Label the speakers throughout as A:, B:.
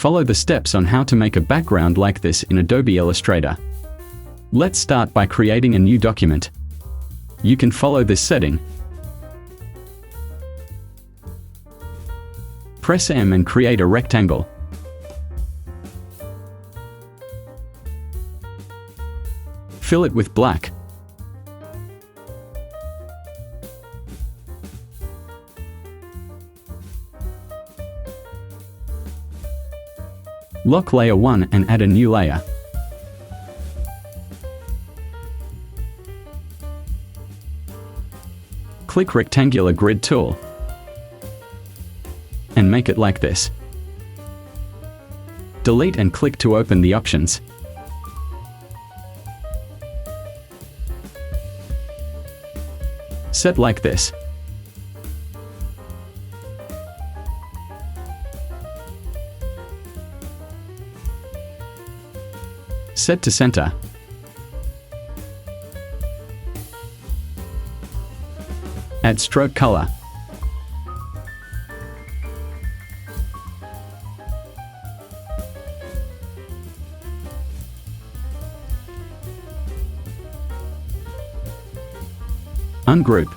A: Follow the steps on how to make a background like this in Adobe Illustrator. Let's start by creating a new document. You can follow this setting. Press M and create a rectangle. Fill it with black. Lock layer 1 and add a new layer. Click rectangular grid tool and make it like this. Delete and click to open the options. Set like this. Set to center. Add stroke color. Ungroup.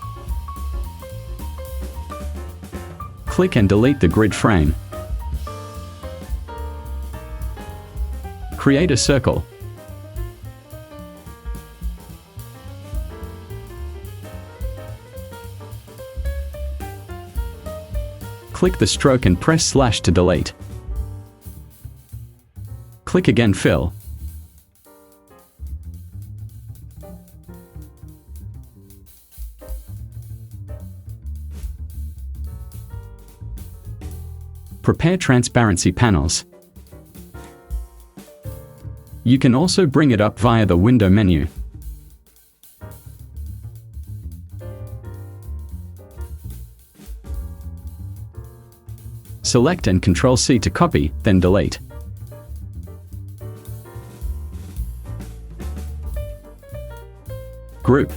A: Click and delete the grid frame. Create a circle. Click the stroke and press slash to delete. Click again, fill. Prepare transparency panels. You can also bring it up via the window menu. Select and Ctrl+C to copy, then delete. Group.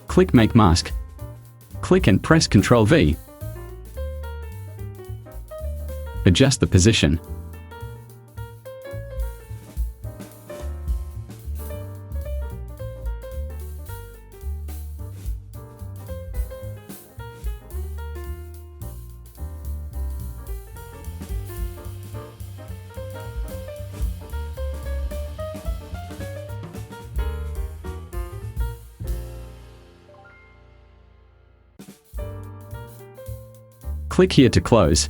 A: Click Make Mask. Click and press Ctrl+V. Adjust the position. Click here to close.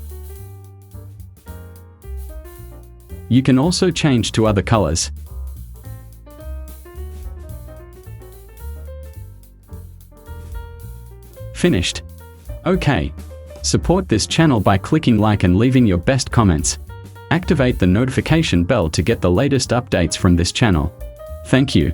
A: You can also change to other colors. Finished. OK. Support this channel by clicking like and leaving your best comments. Activate the notification bell to get the latest updates from this channel. Thank you.